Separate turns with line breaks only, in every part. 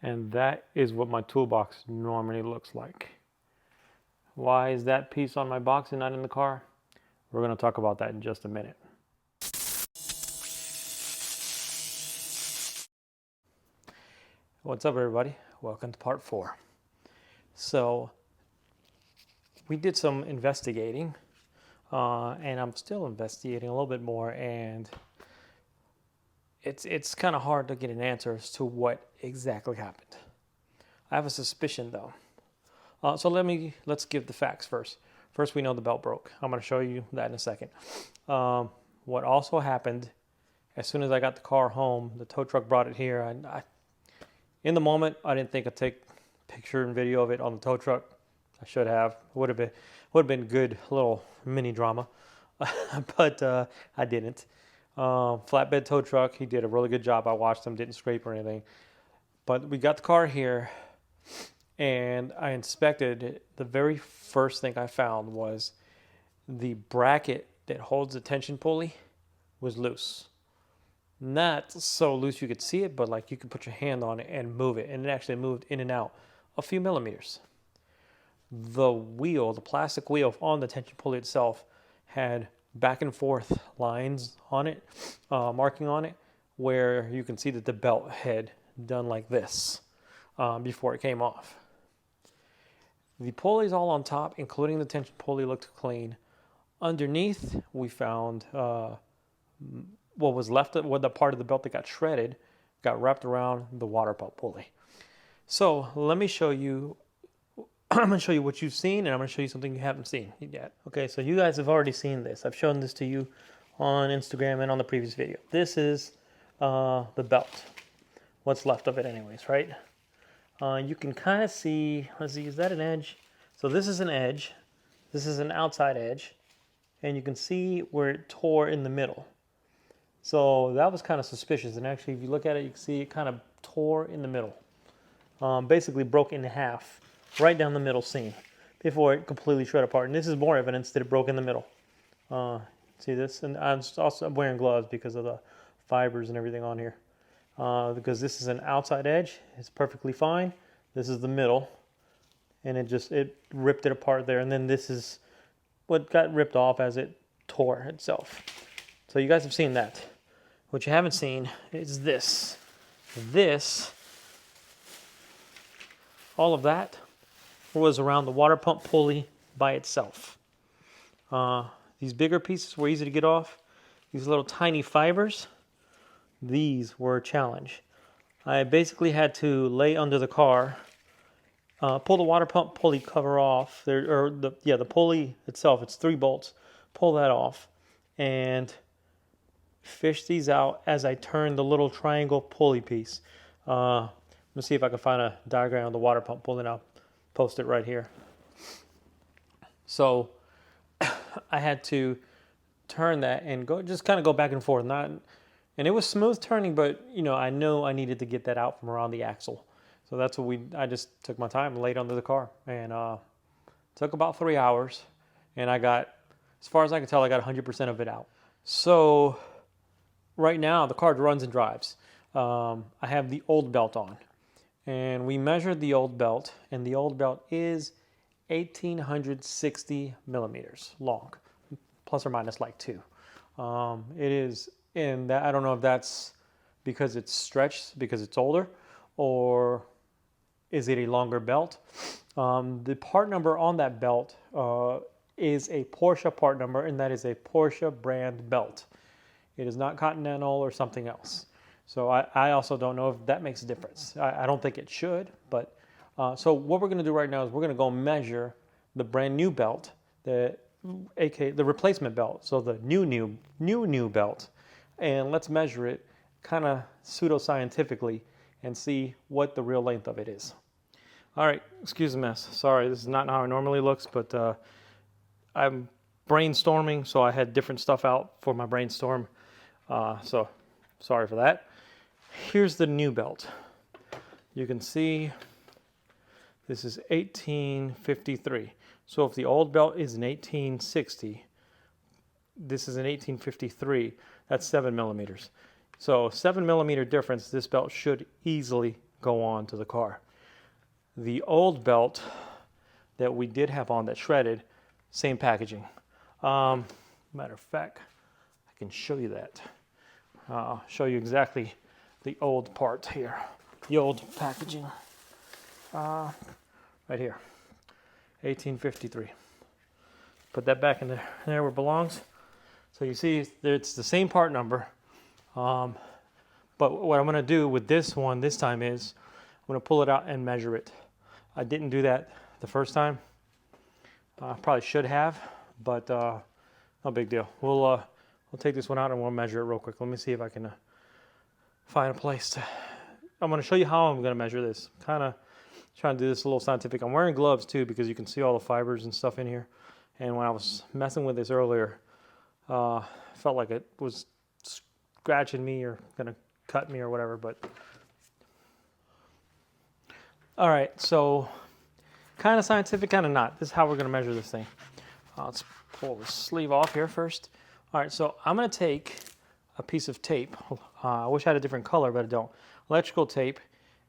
And that is what my toolbox normally looks like. Why is that piece on my box and not in the car? We're going to talk about that in just a minute. What's up, everybody? Welcome to part 4. So we did some investigating, and I'm still investigating a little bit more, and it's kind of hard to get an answer as to what exactly happened. I have a suspicion though. So let's give the facts first. First, we know the belt broke. I'm going to show you that in a second. What also happened, as soon as I got the car home, the tow truck brought it here. In the moment, I didn't think I'd take picture and video of it on the tow truck. I should have. Would have been good little mini drama, but I didn't. Flatbed tow truck. He did a really good job. I watched him. Didn't scrape or anything. But we got the car here, and I inspected it. The very first thing I found was the bracket that holds the tension pulley was loose. Not so loose you could see it, but like you could put your hand on it and move it, and it actually moved in and out a few millimeters. The wheel, the plastic wheel on the tension pulley itself, had back and forth lines on it, marking on it, where you can see that the belt had done like this before it came off. The pulleys all on top, including the tension pulley, looked clean. Underneath, we found what was left, what the part of the belt that got shredded, got wrapped around the water pump pulley. So let me show you. I'm going to show you what you've seen, and I'm going to show you something you haven't seen yet. Okay, so you guys have already seen this. I've shown this to you on Instagram and on the previous video. This is the belt. What's left of it anyways, right? You can kind of see, let's see, is that an edge? So this is an edge. This is an outside edge. And you can see where it tore in the middle. So that was kind of suspicious. And actually, if you look at it, you can see it kind of tore in the middle. Basically broke in half, right down the middle seam, before it completely shred apart. And this is more evidence that it broke in the middle. See this? And I'm wearing gloves because of the fibers and everything on here. Because this is an outside edge, it's perfectly fine. This is the middle, and it ripped it apart there. And then this is what got ripped off as it tore itself. So you guys have seen that. What you haven't seen is this. This, all of that was around the water pump pulley by itself. These bigger pieces were easy to get off. These little tiny fibers, these were a challenge. I basically had to lay under the car, pull the water pump pulley cover off, the pulley itself, it's 3 bolts, pull that off, and fish these out as I turn the little triangle pulley piece. Let's see if I can find a diagram of the water pump pulley, and I'll post it right here. So I had to turn that and just kind of go back and forth, and it was smooth turning, but I know I needed to get that out from around the axle. So that's what I just took my time and laid under the car, and took about 3 hours, and I got, as far as I can tell, I got 100% of it out. So right now the car runs and drives. I have the old belt on, and we measured the old belt, and the old belt is 1,860 millimeters long, plus or minus like 2. It is. And that, I don't know if that's because it's stretched, because it's older, or is it a longer belt? The part number on that belt is a Porsche part number, and that is a Porsche brand belt. It is not Continental or something else. So I also don't know if that makes a difference. I don't think it should, but so what we're going to do right now is we're going to go measure the brand new belt, aka the replacement belt, so the new belt. And let's measure it kind of pseudo-scientifically and see what the real length of it is. All right, excuse the mess. Sorry, this is not how it normally looks, but I'm brainstorming, so I had different stuff out for my brainstorm. So sorry for that. Here's the new belt. You can see this is 1853. So if the old belt is an 1860, this is an 1853. That's 7 millimeters. So 7 millimeter difference, this belt should easily go on to the car. The old belt that we did have on that shredded, same packaging. Matter of fact, I can show you that. I'll show you exactly the old part here. The old packaging. Right here. 1853. Put that back in there where it belongs. So you see it's the same part number. But what I'm going to do with this one this time is I'm going to pull it out and measure it. I didn't do that the first time. I probably should have, but no big deal. We'll take this one out and we'll measure it real quick. Let me see if I can find a place to. I'm going to show you how I'm going to measure this. Kind of trying to do this a little scientific. I'm wearing gloves too because you can see all the fibers and stuff in here. And when I was messing with this earlier, felt like it was scratching me or going to cut me or whatever. But all right, so kind of scientific, kind of not. This is how we're going to measure this thing. Let's pull the sleeve off here first. All right, so I'm going to take a piece of tape. I wish I had a different color, but I don't. Electrical tape.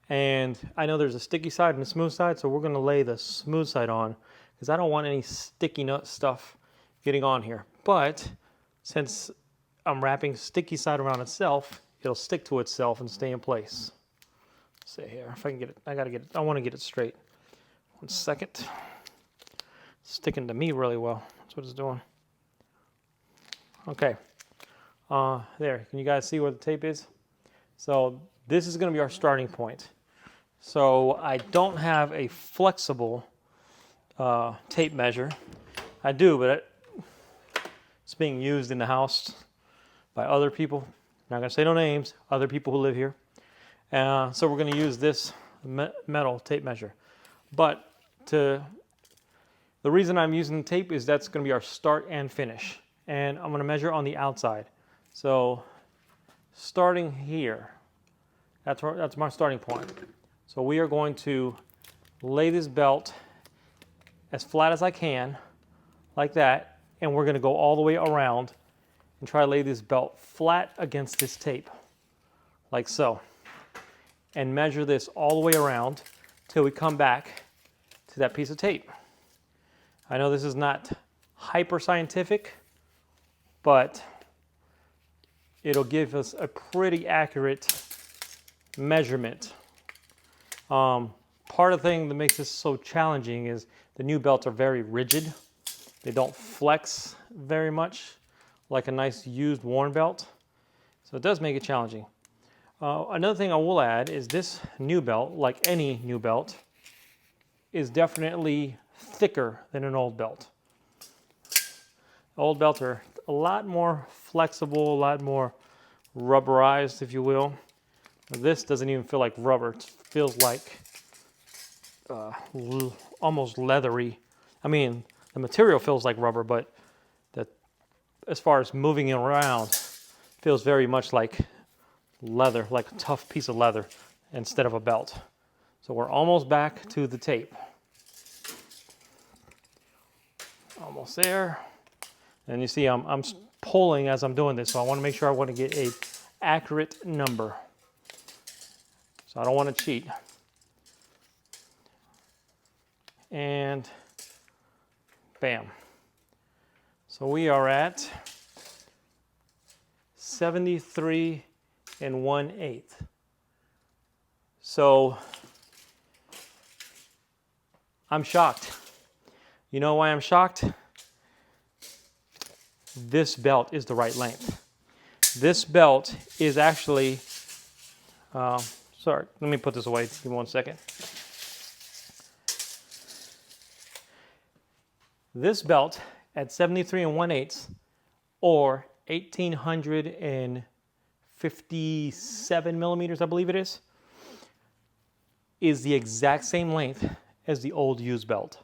And I know there's a sticky side and a smooth side, so we're going to lay the smooth side on because I don't want any sticky nut stuff getting on here. But since I'm wrapping sticky side around itself, it'll stick to itself and stay in place. Let's see here, if I can get it, I want to get it straight. 1 second. It's sticking to me really well. That's what it's doing. Okay. There, can you guys see where the tape is? So this is going to be our starting point. So I don't have a flexible tape measure. I do, but it's being used in the house by other people. Not going to say no names, other people who live here. So we're going to use this metal tape measure. But the reason I'm using tape is that's going to be our start and finish. And I'm going to measure on the outside. So starting here, that's my starting point. So we are going to lay this belt as flat as I can, like that, and we're going to go all the way around and try to lay this belt flat against this tape, like so, and measure this all the way around till we come back to that piece of tape. I know this is not hyper scientific, but it'll give us a pretty accurate measurement. Part of the thing that makes this so challenging is the new belts are very rigid. They don't flex very much like a nice used worn belt. So it does make it challenging. Another thing I will add is this new belt, like any new belt, is definitely thicker than an old belt. Old belts are a lot more flexible, a lot more rubberized, if you will. This doesn't even feel like rubber. It feels like almost leathery. I mean, the material feels like rubber, but as far as moving it around, feels very much like leather, like a tough piece of leather instead of a belt. So we're almost back to the tape. Almost there. And you see I'm pulling as I'm doing this, so I want to make sure I want to get an accurate number. So I don't want to cheat. And bam. So we are at 73 1/8. So I'm shocked. You know why I'm shocked? This belt is the right length. This belt is actually, sorry, let me put this away. Give me 1 second. This belt at 73 1/8 or 1857 millimeters, I believe it is the exact same length as the old used belt.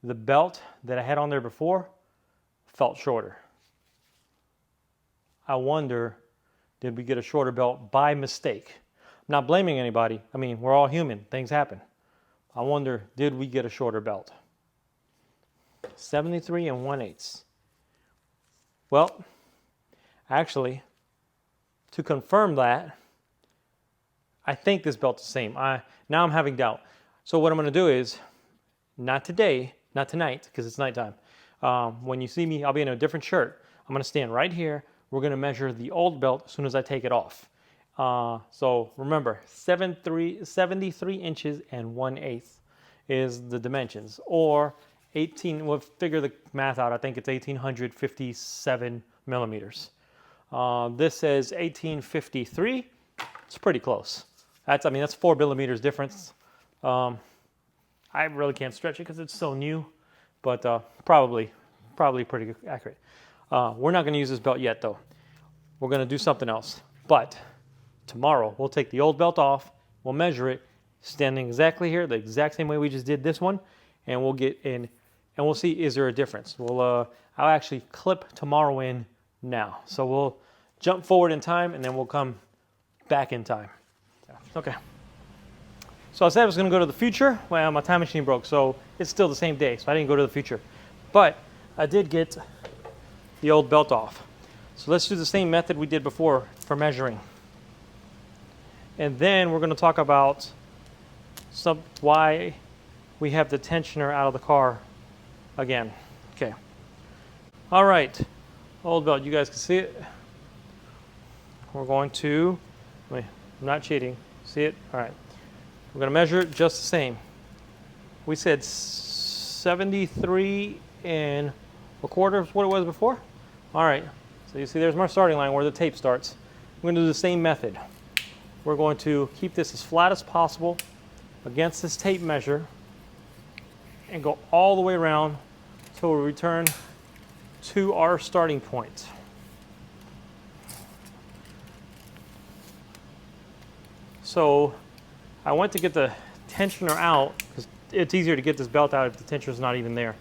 The belt that I had on there before felt shorter. I wonder, did we get a shorter belt by mistake? I'm not blaming anybody. I mean, we're all human. Things happen. I wonder, did we get a shorter belt? 73 1/8. Well, actually, to confirm that, I think this belt's the same. Now I'm having doubt. So what I'm going to do is, not today, not tonight, because it's nighttime. When you see me, I'll be in a different shirt. I'm going to stand right here. We're going to measure the old belt as soon as I take it off. So remember, 73 inches and 1/8 is the dimensions, or 18. We'll figure the math out. I think it's 1857 millimeters. This says 1853. It's pretty close. That's 4 millimeters difference. I really can't stretch it because it's so new, but probably pretty accurate. We're not going to use this belt yet, though. We're going to do something else. But tomorrow, we'll take the old belt off. We'll measure it, standing exactly here, the exact same way we just did this one, and we'll get in, and we'll see, is there a difference? I'll actually clip tomorrow in now. So we'll jump forward in time, and then we'll come back in time. Okay. So I said I was going to go to the future. Well, my time machine broke, so it's still the same day, so I didn't go to the future. But I did get the old belt off. So let's do the same method we did before for measuring. And then we're going to talk about why we have the tensioner out of the car again. Okay. All right. Old belt, you guys can see it. We're going to, I'm not cheating. See it? All right. We're going to measure it just the same. We said 73 1/4 is what it was before. All right. So you see there's my starting line where the tape starts. We're going to do the same method. We're going to keep this as flat as possible against this tape measure and go all the way around until we return to our starting point. So I went to get the tensioner out because it's easier to get this belt out if the tensioner's not even there.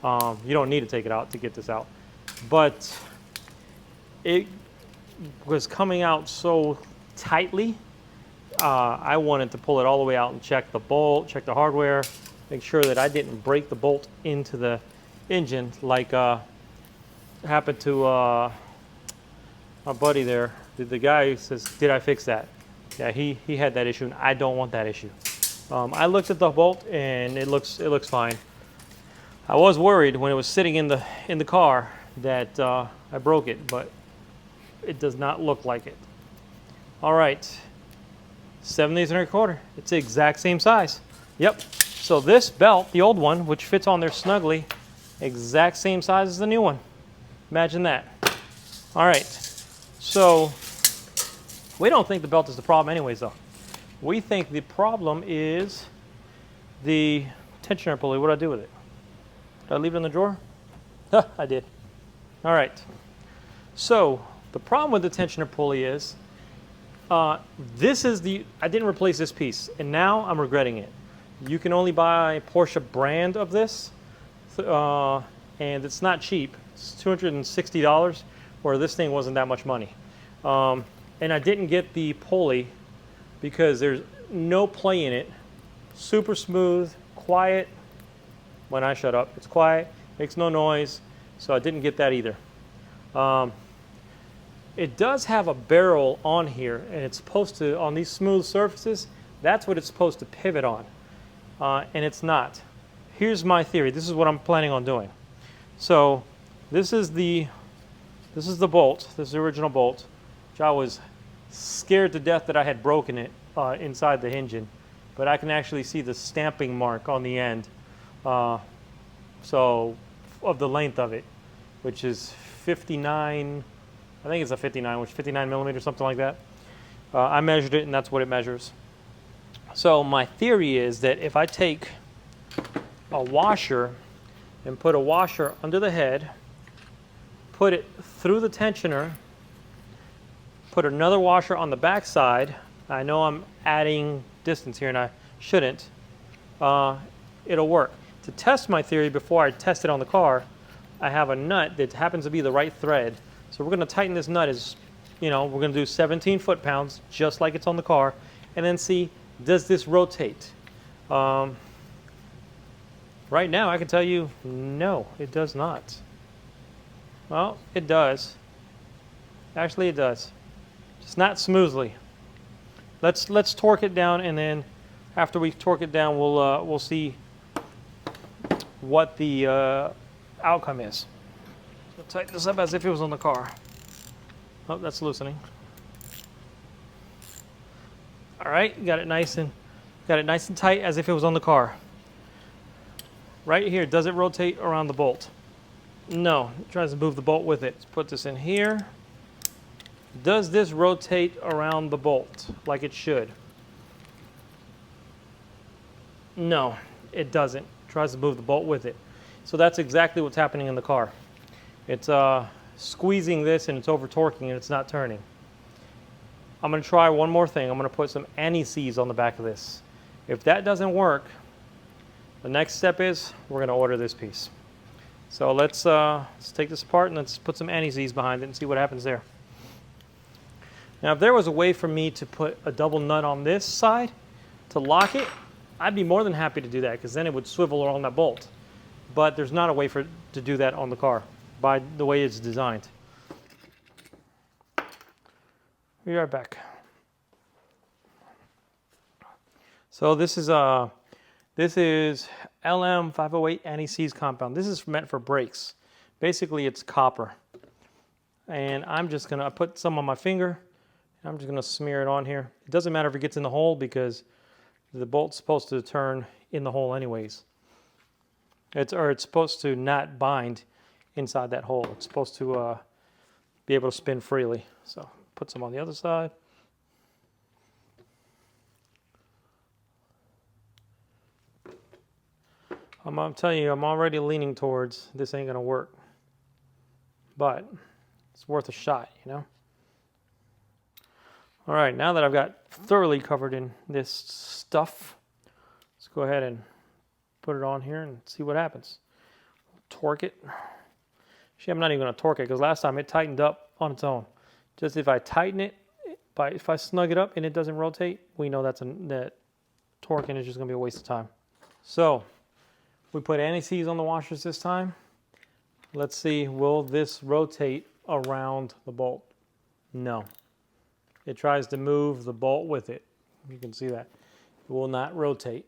You don't need to take it out to get this out. But it was coming out so tightly, I wanted to pull it all the way out and check the bolt, check the hardware, make sure that I didn't break the bolt into the engine like happened to my buddy there. The guy who says, did I fix that? Yeah, he had that issue, and I don't want that issue. I looked at the bolt, and it looks fine. I was worried when it was sitting in the car that I broke it, but it does not look like it. All right, 7/8 1/4. It's the exact same size. Yep. So this belt, the old one, which fits on there snugly, exact same size as the new one. Imagine that. All right. So we don't think the belt is the problem anyways, though. We think the problem is the tensioner pulley. What do I do with it? Did I leave it in the drawer? I did. All right. So the problem with the tensioner pulley is I didn't replace this piece, and now I'm regretting it. You can only buy Porsche brand of this, and it's not cheap. It's $260, where this thing wasn't that much money. And I didn't get the pulley because there's no play in it. Super smooth, quiet. When I shut up, it's quiet, makes no noise. So I didn't get that either. It does have a barrel on here, and it's supposed to, on these smooth surfaces, that's what it's supposed to pivot on. And it's not. Here's my theory. This is what I'm planning on doing. So this is the bolt. This is the original bolt, which I was scared to death that I had broken it inside the engine, but I can actually see the stamping mark on the end. So of the length of it, which is 59. I think it's a 59, which is 59 millimeters, something like that. I measured it, and that's what it measures. So my theory is that if I take a washer and put a washer under the head, put it through the tensioner, put another washer on the back side, I know I'm adding distance here and I shouldn't, it'll work. To test my theory before I test it on the car, I have a nut that happens to be the right thread. So we're going to tighten this nut as, we're going to do 17 foot-pounds, just like it's on the car, and then see, does this rotate? Right now, I can tell you, no, it does not. Well, it does. Actually, it does. Just not smoothly. let's torque it down, and then after we torque it down, we'll see what the outcome is. So tighten this up as if it was on the car. Oh, that's loosening. All right, got it nice and tight as if it was on the car. Right here, does it rotate around the bolt? No, it tries to move the bolt with it. Let's put this in here. Does this rotate around the bolt like it should? No, it doesn't. It tries to move the bolt with it. So that's exactly what's happening in the car. It's squeezing this and it's over torquing and it's not turning. I'm going to try one more thing. I'm going to put some anti-seize on the back of this. If that doesn't work, the next step is we're going to order this piece. So let's take this apart and let's put some anti-seize behind it and see what happens there. Now, if there was a way for me to put a double nut on this side to lock it, I'd be more than happy to do that, because then it would swivel around that bolt. But there's not a way to do that on the car by the way it's designed. Be right back. So this is LM508 anti-seize compound. This is meant for brakes. Basically, it's copper. And I'm just gonna put some on my finger. I'm just gonna smear it on here. It doesn't matter if it gets in the hole, because the bolt's supposed to turn in the hole anyways. It's supposed to not bind inside that hole. It's supposed to be able to spin freely. So put some on the other side. I'm telling you, I'm already leaning towards this ain't gonna work. But it's worth a shot, you know? All right, now that I've got thoroughly covered in this stuff, let's go ahead and put it on here and see what happens. Torque it. Actually, I'm not even going to torque it, because last time it tightened up on its own. Just if I tighten it, if I snug it up and it doesn't rotate, we know that torquing is just going to be a waste of time. So we put anti-seize on the washers this time. Let's see, will this rotate around the bolt? No. It tries to move the bolt with it. You can see that. It will not rotate.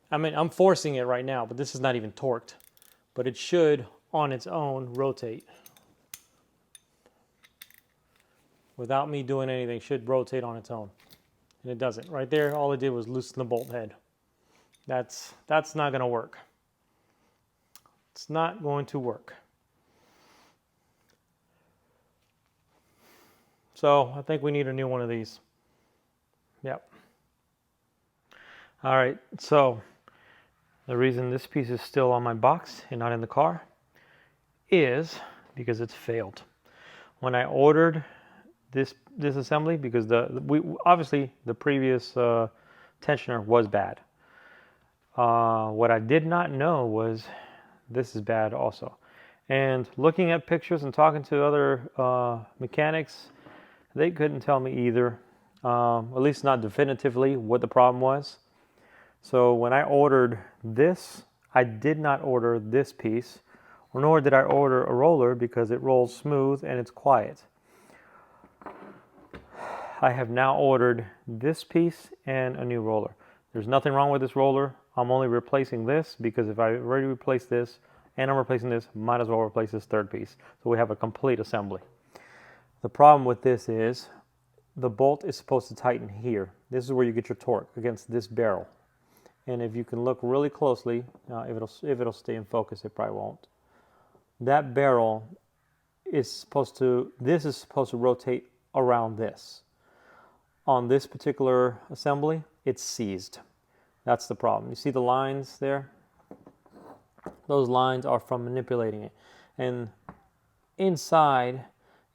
I mean, I'm forcing it right now, but this is not even torqued. But it should, on its own, rotate. Without me doing anything, it should rotate on its own. And it doesn't. Right there, all it did was loosen the bolt head. That's not going to work. It's not going to work. So I think we need a new one of these. Yep. All right, so the reason this piece is still on my box and not in the car is because it's failed. When I ordered this assembly, because obviously the previous tensioner was bad. What I did not know was this is bad also. And looking at pictures and talking to other mechanics, they couldn't tell me either, at least not definitively, what the problem was. So when I ordered this, I did not order this piece, nor did I order a roller, because it rolls smooth and it's quiet. I have now ordered this piece and a new roller. There's nothing wrong with this roller. I'm only replacing this, because if I already replaced this and I'm replacing this, might as well replace this third piece. So we have a complete assembly. The problem with this is the bolt is supposed to tighten here. This is where you get your torque, against this barrel. And if you can look really closely, if it'll stay in focus, it probably won't. That barrel is supposed to rotate around this. On this particular assembly, it's seized. That's the problem. You see the lines there? Those lines are from manipulating it. And inside,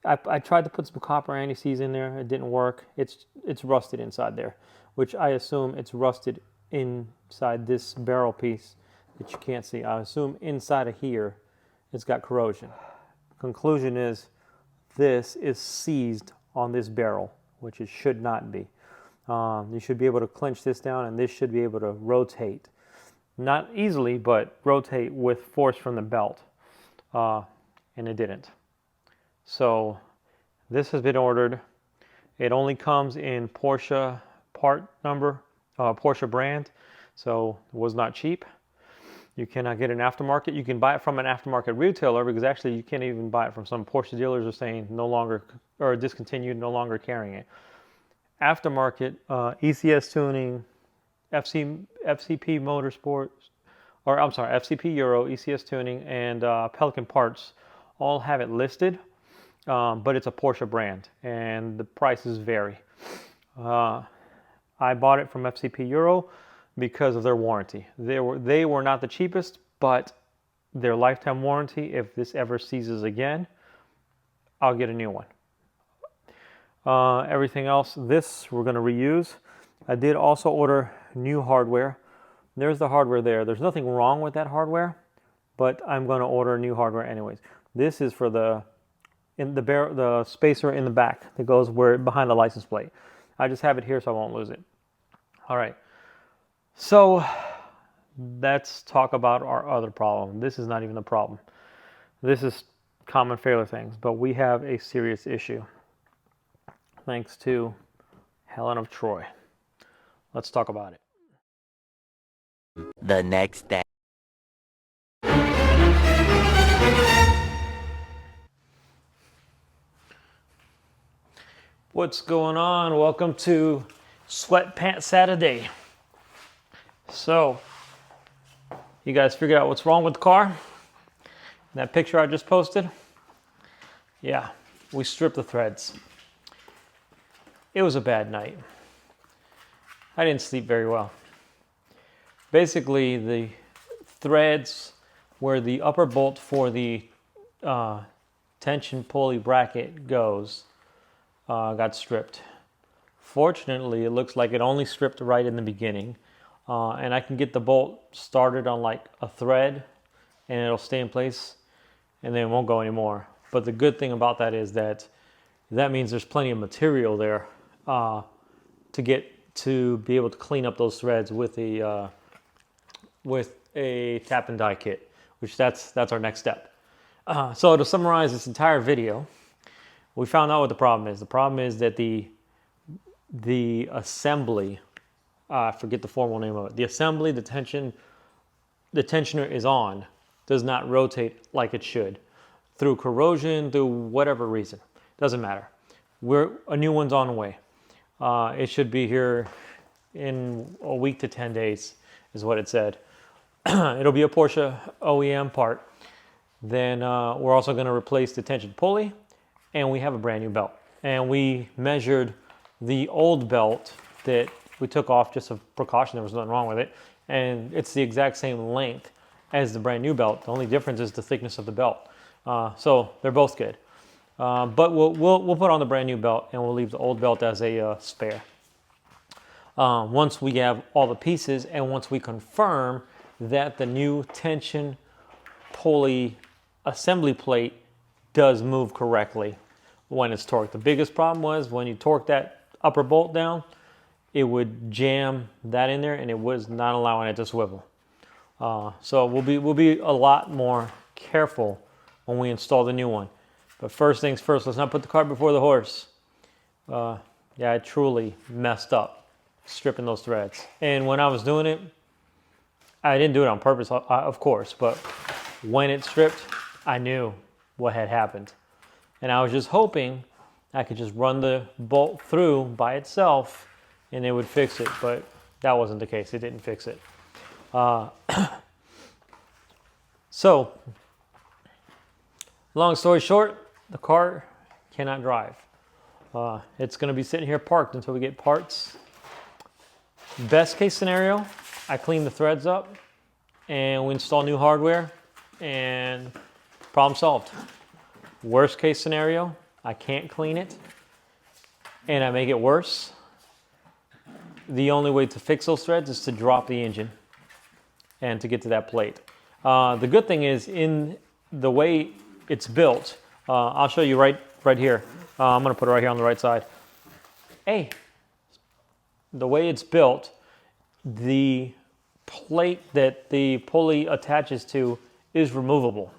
I tried to put some copper anti-seize in there. It didn't work. It's rusted inside there, which I assume it's rusted inside this barrel piece that you can't see. I assume inside of here it's got corrosion. Conclusion is this is seized on this barrel, which it should not be. You should be able to clench this down, and this should be able to rotate. Not easily, but rotate with force from the belt. And it didn't. So this has been ordered, It only comes in Porsche part number, Porsche brand, so it was not cheap. You cannot get an aftermarket. You can buy it from an aftermarket retailer, because actually you can't even buy it from some Porsche dealers are saying no longer, or discontinued, no longer carrying it. Aftermarket, ECS tuning, FCP Motorsports, or I'm sorry, FCP Euro, ECS tuning, and Pelican parts all have it listed, but it's a Porsche brand, and the prices vary. I bought it from FCP Euro because of their warranty. They were not the cheapest, but their lifetime warranty, if this ever ceases again, I'll get a new one. Everything else, this we're going to reuse. I did also order new hardware. There's the hardware there. There's nothing wrong with that hardware, but I'm going to order new hardware anyways. This is for the spacer in the back that goes behind the license plate. I just have it here so I won't lose it. All right. So let's talk about our other problem. This is not even a problem. This is common failure things, but we have a serious issue. Thanks to Helen of Troy. Let's talk about it.
The next day.
What's going on? Welcome to Sweatpants Saturday. So, you guys figured out what's wrong with the car? That picture I just posted? Yeah, we stripped the threads. It was a bad night. I didn't sleep very well. Basically, the threads where the upper bolt for the tension pulley bracket goes got stripped. Fortunately, it looks like it only stripped right in the beginning, and I can get the bolt started on like a thread and it'll stay in place and then it won't go anymore. But the good thing about that is that means there's plenty of material there to be able to clean up those threads with a tap and die kit, which that's our next step. So to summarize this entire video, we found out what the problem is. The problem is that the assembly, I forget the formal name of it. The assembly, the tensioner is on, does not rotate like it should, through corrosion, through whatever reason. Doesn't matter. A new one's on the way. It should be here in a week to 10 days, is what it said. It'll be a Porsche OEM part. Then we're also going to replace the tension pulley, and we have a brand new belt. And we measured the old belt that we took off just a precaution. There was nothing wrong with it, and it's the exact same length as the brand new belt. The only difference is the thickness of the belt. So they're both good. But we'll put on the brand new belt, and we'll leave the old belt as a spare. Once we have all the pieces, and once we confirm that the new tension pulley assembly plate does move correctly when it's torqued. The biggest problem was when you torque that upper bolt down, it would jam that in there and it was not allowing it to swivel. So we'll be a lot more careful when we install the new one. But first things first, let's not put the cart before the horse. Yeah, I truly messed up stripping those threads. And when I was doing it, I didn't do it on purpose, of course, but when it stripped, I knew what had happened. And I was just hoping I could just run the bolt through by itself and it would fix it, but that wasn't the case. It didn't fix it. So, long story short, the car cannot drive. It's going to be sitting here parked until we get parts. Best case scenario, I clean the threads up and we install new hardware and problem solved. Worst case scenario, I can't clean it and I make it worse. The only way to fix those threads is to drop the engine and to get to that plate. The good thing is in the way it's built, I'll show you right here. I'm going to put it right here on the right side. Hey, the way it's built, the plate that the pulley attaches to is removable.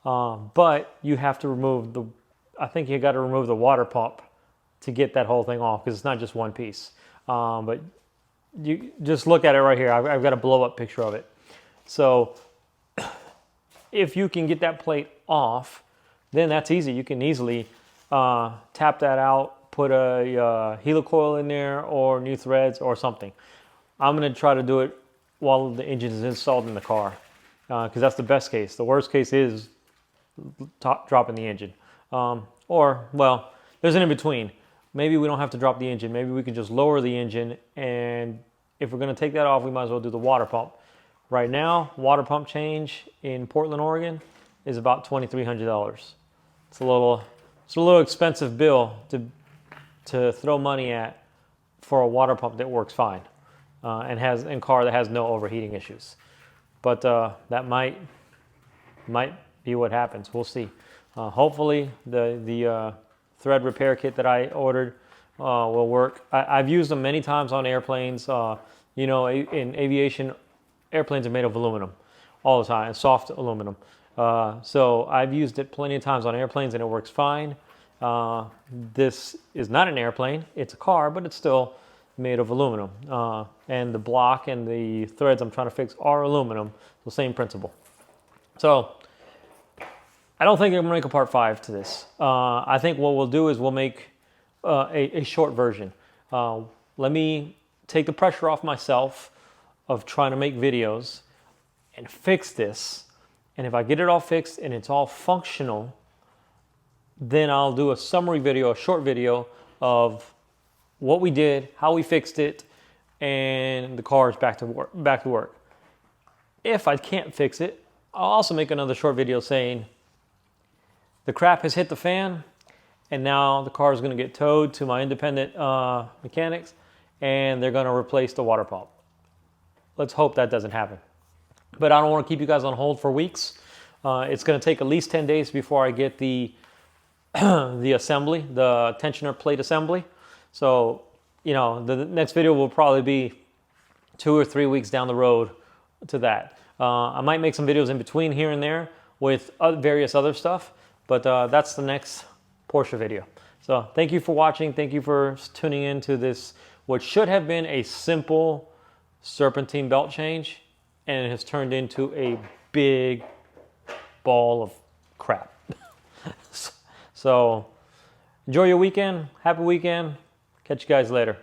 But you have to remove I think you got to remove the water pump to get that whole thing off, because it's not just one piece. But you just look at it right here. I've got a blow up picture of it. So if you can get that plate off, then that's easy. You can easily tap that out, put a helicoil in there or new threads or something. I'm going to try to do it while the engine is installed in the car, because that's the best case. The worst case is dropping the engine. Or, well, there's an in-between. Maybe we don't have to drop the engine. Maybe we can just lower the engine, and if we're going to take that off, we might as well do the water pump. Right now, water pump change in Portland, Oregon is about $2,300. It's a little expensive bill to throw money at for a water pump that works fine and car that has no overheating issues. But that might be what happens. We'll see. Hopefully the thread repair kit that I ordered will work. I've used them many times on airplanes. You know, in aviation, airplanes are made of aluminum all the time, soft aluminum. So I've used it plenty of times on airplanes and it works fine. This is not an airplane, it's a car, but it's still made of aluminum. And the block and the threads I'm trying to fix are aluminum, so same principle. So I don't think I'm gonna make a part 5 to this. I think what we'll do is we'll make a short version. Let me take the pressure off myself of trying to make videos and fix this. And if I get it all fixed and it's all functional, then I'll do a summary video, a short video of what we did, how we fixed it, and the car is back to work. If I can't fix it, I'll also make another short video saying the crap has hit the fan, and now the car is going to get towed to my independent mechanics, and they're going to replace the water pump. Let's hope that doesn't happen. But I don't want to keep you guys on hold for weeks. It's going to take at least 10 days before I get the assembly, the tensioner plate assembly. So, you know, the next video will probably be 2 or 3 weeks down the road to that. I might make some videos in between here and there with various other stuff, but that's the next Porsche video. So thank you for watching. Thank you for tuning in to this, what should have been a simple serpentine belt change, and it has turned into a big ball of crap. So enjoy your weekend. Happy weekend. Catch you guys later.